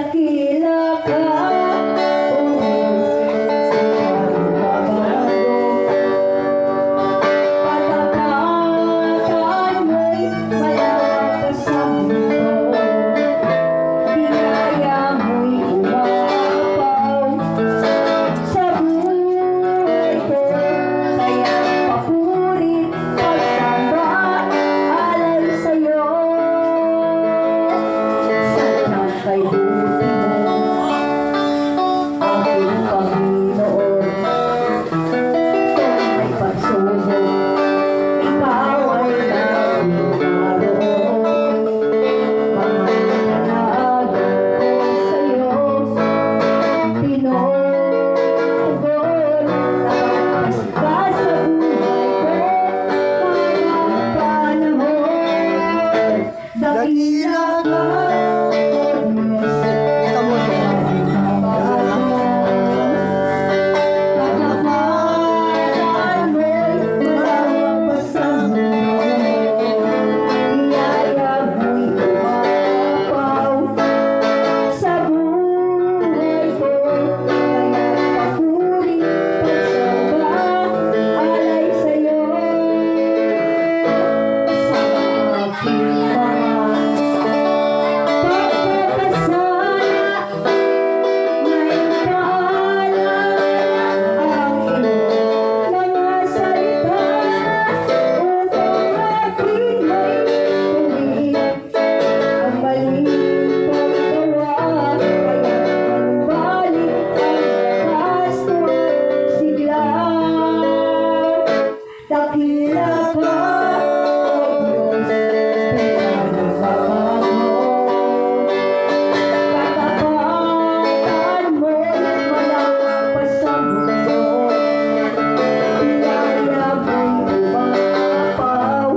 Dakila ka, patapatan mo'y malawak sa mundo. Biyaya mo'y umapaw sa buhay ko. Kaya papuri, pagsamba, alay sa'yo. Sadyang kay buti mo, aking Panginoon. Kung may pagsubok, ikaw ay laging naroon. Pananago ko sa'yo, Pinoon. Nakakas ka sa buhay ko, mga panahon. Dakila ka, dakila ka, O Diyos, pinagbabago. Katapatan mo'y malawak pa sa mundo. Biyaya mo'y umapaw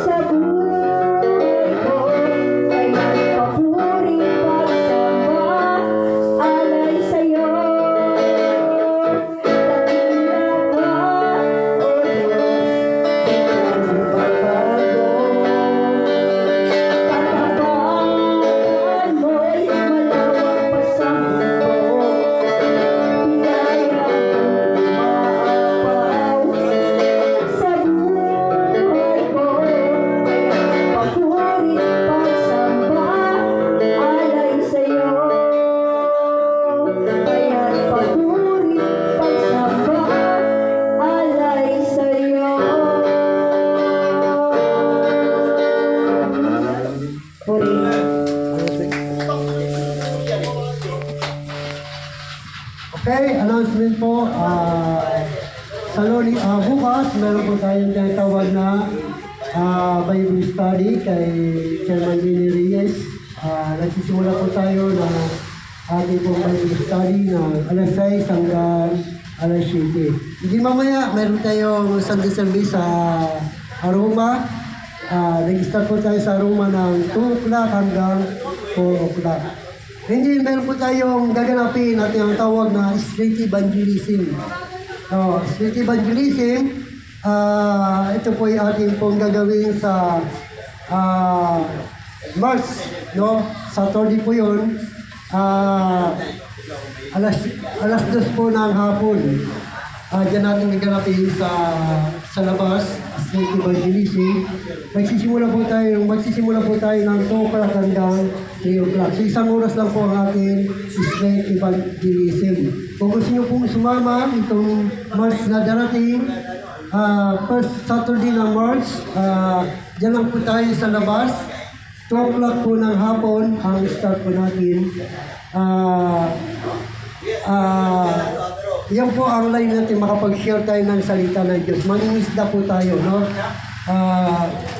sa buhay ko. Kaya't papuri, pagsamba, alay sa'yo. Okay, announcement po. Bukas, meron po tayong tinatawag na Bible study kay Chairman Vinny Reyes. Nagsisimula po tayo na ating pong Bible study na alas 6 hanggang alas 7. Hindi mamaya, meron tayong Sunday service sa Aroma. Nag-start po tayo sa Aroma ng 2 o'clock hanggang 4 o'clock. Hindi, meron po tayong gaganapin natin ang tawag na street evangelism. Street evangelism, ito po yung ating pong gagawin sa March, no? Saturday po yun. Alas 2 po ng hapon. Diyan natin gaganapin sa labas, street evangelism. Magsisimula po tayo ng 2 o'clock hanggang 3 o'clock. So isang oras lang po ang ating street evangelism. Kung gusto nyo pong sumama itong March na darating, first Saturday ng March, diyan lang po tayo sa labas. 2 o'clock po ng hapon ang start po natin. Yan po ang line natin, makapag-share tayo ng salita ng Diyos. Mangingisda po tayo, no?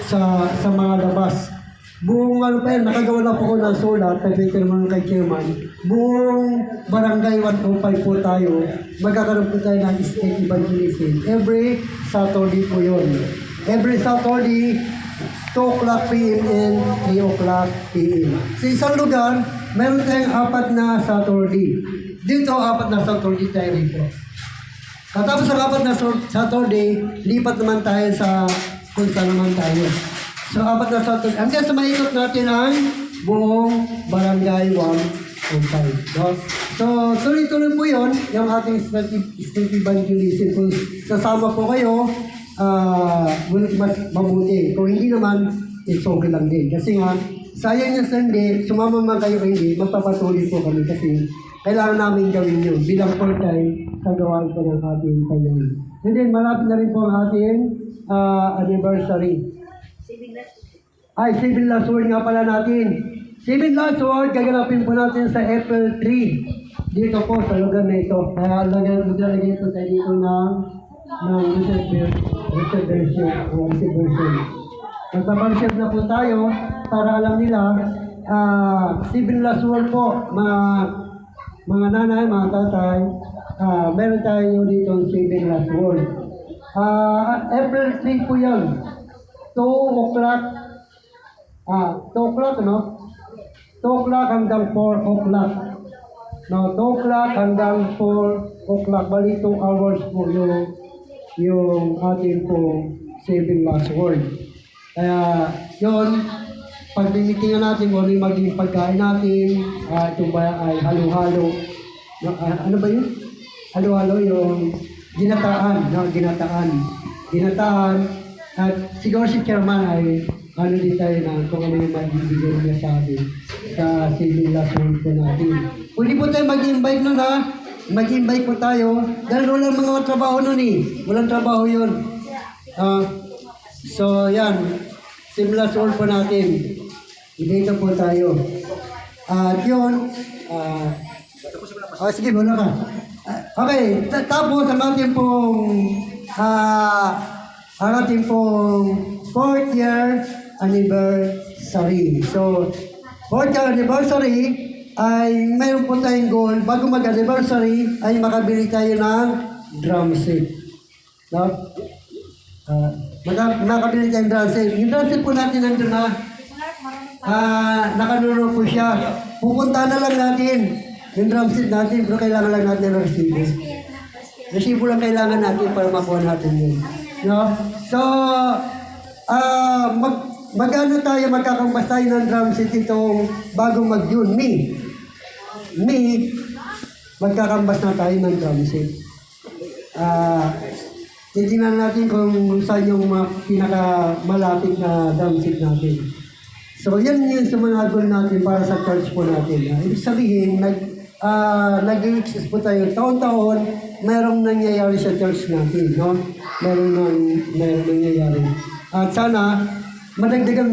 Sa mga labas. Buong nakagawa na po ko ng solar, kay Chairman. Buong barangay 105 po tayo. Magkakaroon po tayo ng street evangelism. Every Saturday po yun. Every Saturday, 2 o'clock p.m. and 3 o'clock p.m. Sa isang lugar, meron tayong 4 na Saturday. Dito, 4 na Saturday tayo rito. Katapos sa 4 na Saturday, lipat naman tayo sa kung saan naman tayo. So, 4 na Saturday. Hanggang sa maikot natin ang buong barangay buy one and five. No? So, tuloy-tuloy po yun, yung ating street evangelism. Kung sasama po kayo, mas mabuti. Kung hindi naman, it's okay lang din. Kasi nga, sayang yung Sunday, sumama man kayo o hindi, magpapatuloy po kami kasi kailangan namin gawin yun bilang full time sa gawain po ng ating pagkain. And then, malapit na rin po ang ating anniversary. Ay, Civil Last Word nga pala natin. Civil Last Word, gaganapin po natin sa April 3. Dito po sa lugar na ito. Kaya maglalagay po tayo dito ng reservation. Magpapareserve na po tayo para alam nila, Civil Last Word po, mga nanay, mga tatay, meron tayo dito ang Civil Last Word. April 3 po yan. 2 o'clock. 2 o'clock, no? 2 o'clock hanggang 4 o'clock. No, 2 o'clock hanggang 4 o'clock. Bali 2 hours po yung ating po Civil Last Word. Kaya, yun, pag-meetingan natin kung ano yung maging pagkain natin, ito ba ay halo-halo. Ano ba yun? Halo-halo yung ginataan, no? Ginataan. At siguro si Chairman ay ano din tayo na kung ano yung magbibigay niya sa atin sa Civil Last Word po natin. Pwede po tayo mag-invite nun ha. Mag-invite po tayo. Dahil walang mga trabaho nun eh. Walang trabaho yun. So yan. Civil Last Word po natin. Dito po tayo. At yun. Sige, wala ka. Okay. Tapos ang ating pong 4th year anniversary. So, 4th year anniversary ay mayroon po tayong goal. Bago mag-anniversary ay makabili tayo ng drum set. No? Makabili tayo ng drum set. Yung drum set po natin nandun na. Nakanuro po siya. Pupunta na lang natin yung drum set natin, pero kailangan lang natin ng resibo. Resibo lang kailangan natin para makuha natin yun. No? So, magkakambas tayo ng drum set itong bagong mag-June. Magkakambas na tayo ng drum set. Titingnan natin kung saan yung pinakamalapit na drum set natin. So, yan yun sa mga goal natin para sa church po natin. Ibig sabihin, nag-exist po tayo taon-taon, mayroong nangyayari sa church natin, no? Mayroong nangyayari. At sana, madagdagan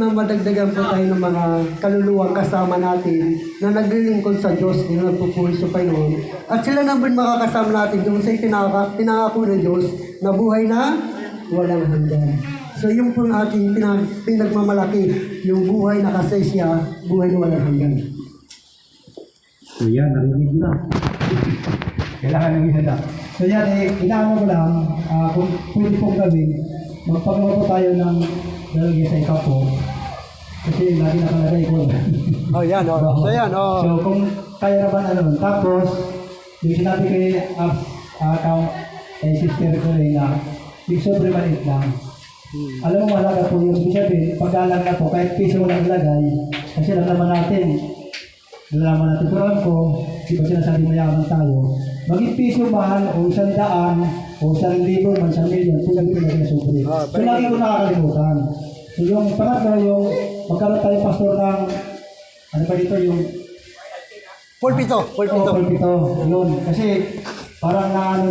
po tayo ng mga kaluluwang kasama natin na naglilingkod sa Diyos, na nagpupuri sa Panginoon. At sila naman makakasama natin kung sa'yo pinangako ng Diyos na buhay na walang hanggan. So yung po ating pinagmamalaki, yung buhay na kasesya, buhay na walang hanggan. So yan, narinig na. Kailangan ng isa na. So yan, inaano ko lang, kung pwede pong gawin, magpagawa po tayo ng lalagay sa ikapo. Kasi lagi nakalagay ko. Oh, yan, oh. So yan, oh. So kung kaya naman tapos, yung sinabi kay sister ko rin na, yung sobre maliit lang. Alam mo, malaga po yung sabihin, pagkalang na po, kahit piso mo lang ilagay, kasi nalaman natin, pero alam ko, di ba sinasabi mayaman tayo, maging piso man, o 100, o 1,000 man, 1,000,000, kung sabi ko na sinasubri. So, lagi ko nakakalimutan. So, yung pangatlo, yung magkaroon tayo pastor ng, ano ba dito, yung Pulpito. Yun, kasi parang na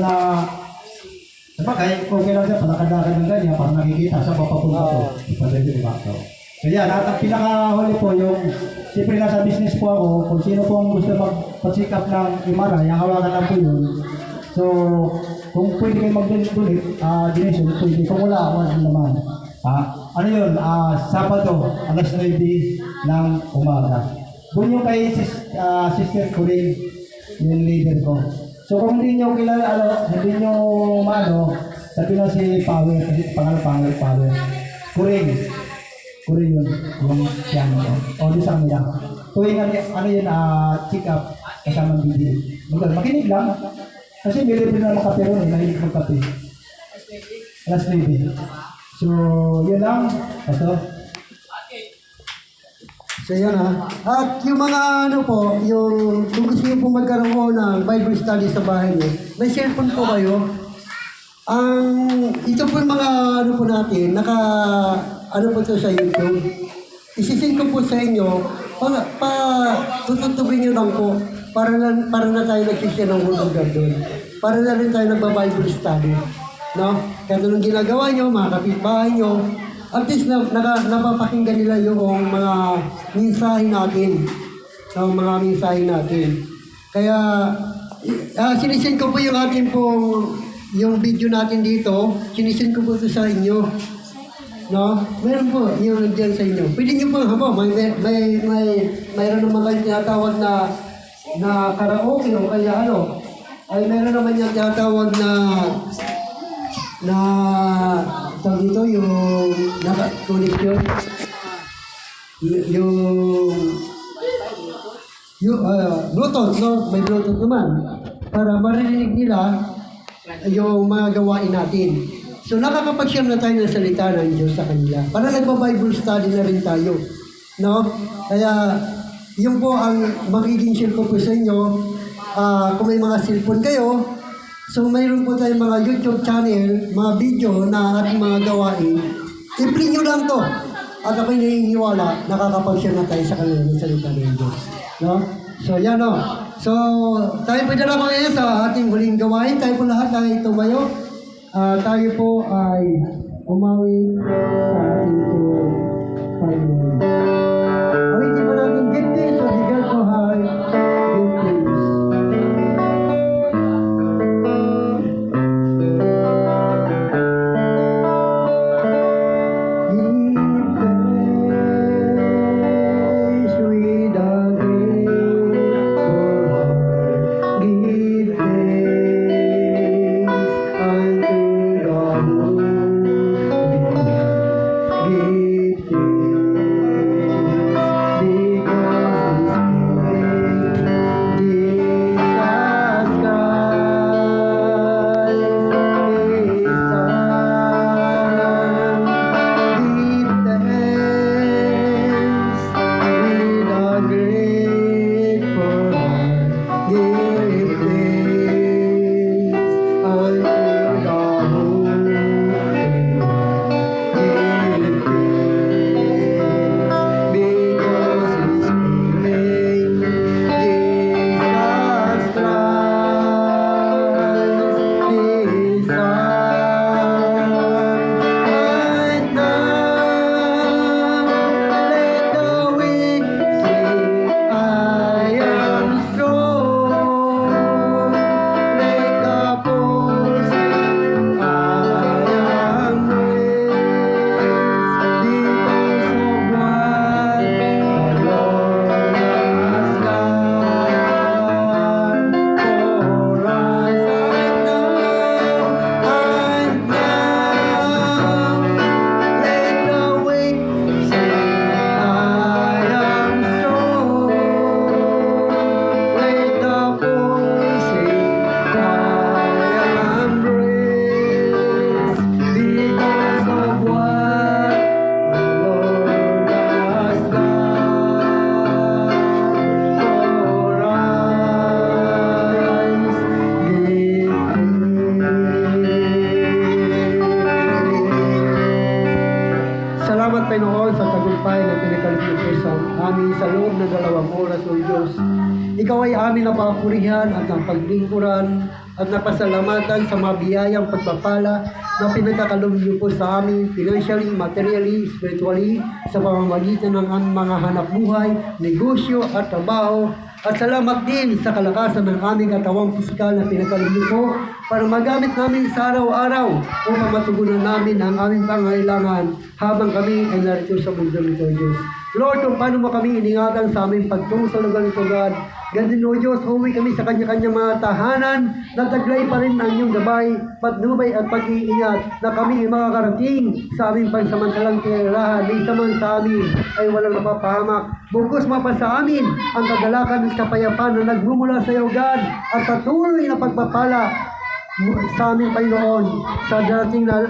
okay lang siya, palakad-lakad ng ganyan, parang nakikita sa papapunta ko. Ipagdali ba ito? So yan, at ang pinakahuli po yung, siyempre nasa business po ako, kung sino po ang gusto mag-check up ng Imara, yung hawakan lang po yun. So, kung pwede kayo mag-donate, donation, pwede. Kung wala ako, ano naman. Ano yun, Sabado, alas 9 ng umaga. Doon yung kay sister ko rin, yung leader ko. So kung hindi nyo kilala, hindi nyo sabi na si Power, pangalan Power. Kuring yun, yung siyang o di sa kanila. Tuwing yun, check up, kasamang video. Makinig lang, kasi may libre na mga kape ron, nahilig magkape. Alas 9. So, yun lang. Ito. So yan ha. At yung mga ano po, yung kung gusto niyo po magkaroon ng Bible study sa bahay niyo, may cellphone po kayo. Ito po yung mga ano po natin, ano po ito sa YouTube. Isisend ko po sa inyo, tututugin niyo lang po, para na tayo nagsishare ng Word of God doon. Para na rin tayo nagba-Bible study. No? Kaya nung ginagawa niyo, mga kapitbahay niyo, at least napapakinggan nila yung mga mensahe natin. Mga mensahe natin. Kaya, sinisend ko po yung ating pong, yung video natin dito, sinisend ko po ito sa inyo. No? Meron po, yung nandiyan sa inyo. Pwede nyo po, mayroon naman kayo tinatawag na karaoke o kaya ano. Ay, meron naman yung tinatawag na tawag dito, yung naka-connection. Yung Bluetooth, no? May Bluetooth naman. Para marinig nila yung mga gawain natin. So nakakapag-share na tayo ng salita ng Diyos sa kanila. Para nagba-Bible study na rin tayo. No? Kaya yun po ang magiging share ko po sa inyo. Kung may mga cellphone kayo, so mayroon po tayong mga YouTube channel, mga video na ating mga gawain. I-play nyo lang to. At ako'y naniniwala, nakakapag-share na tayo sa kanila ng salita ng Diyos. No? So yan o. So tayo po dala ko ngayon sa ating huling gawain. Tayo po lahat ay tumayo. Tayo po ay umawi sa ating Panginoon. Awitin mo natin, give thanks to the God ko high, give thanks. Salamat Panginoon sa tagumpay na pinakaligtas mo sa amin sa loob ng 2 oras, O Diyos. Ikaw ay amin napapurihan at napaglingkuran at napasalamatan sa mga biyayang pagpapala na pinagkakaloob niyo po sa amin financially, materially, spiritually, sa pamamagitan ng aming mga hanap buhay, negosyo at trabaho. At salamat din sa kalakasan ng aming katawang pisikal na pinagkaloob niyo po para magamit namin sa araw-araw upang matugunan namin ang aming pangailangan habang kami ay narito sa mundo nito, Diyos. Lord, kung paano mo kami iningatan sa aming pagtungo sa lugar nito, God, ganun, O Diyos, huwi kami sa kanya-kanya mga tahanan na taglay pa rin ang iyong gabay, patnubay at pag-iingat na kami ay makakarating sa aming pansamantalang tirahan. Isa man sa amin ay walang napapahamak. Bugos mapa sa amin ang kagalakan at kapayapaan na nagmumula sa iyo, God, at patuloy na pagpapala sa aming Panginoon sa darating na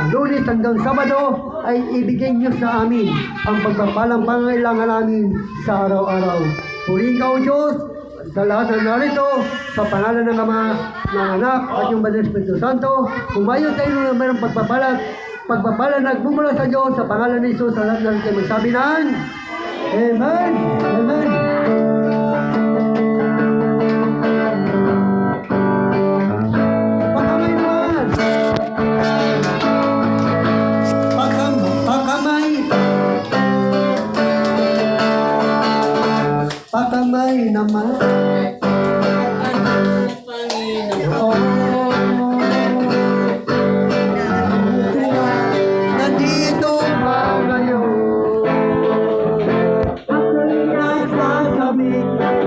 Lunes hanggang Sabado ay ibigay niyo sa amin ang pagpapalang pangailangan namin sa araw-araw. Purihin ka o Diyos sa lahat ng narito, sa pangalan ng Ama, ng Anak, at yung Banal na Espiritu Santo. Kumayo tayo na mayroong pagpapala nagmumula sa Diyos sa pangalan ni Jesus sa lahat ng narito. Magsabi ng Amen! Amen! Pakamay naman! Pakamay! Pakamay naman! Oh, nandito ba ngayon? Ako'y nasasabi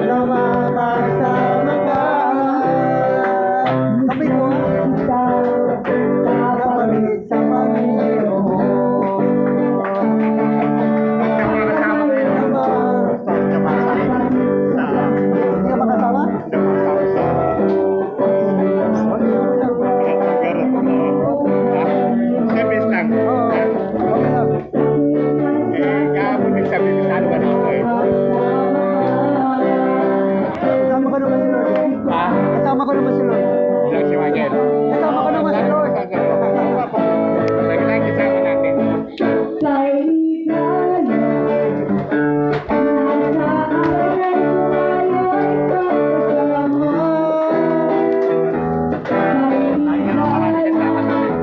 na makasama ka. Sabi ko, kapalit sa Panginoon. Hindi ka makasama? Service lang. Okay lang. Kahapon nagsabi sa ano ba na ako eh. Kasama ko naman si Lord. Ha? Kasama ko naman si Lord. Ilang si Michael. Kasama ko naman si Lord. Lagi-lagi sama natin.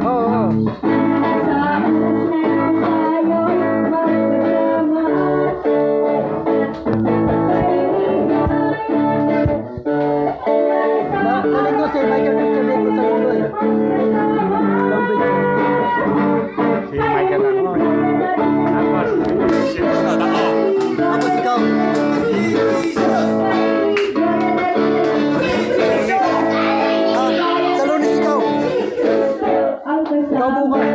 Oo. Nalig ko si Michael Victor dito sa mundo eh. Cambridge. Si Michael lang. Tapos, si Ustad ako. Tapos ikaw. Sa Lunes ikaw. Ikaw bukas.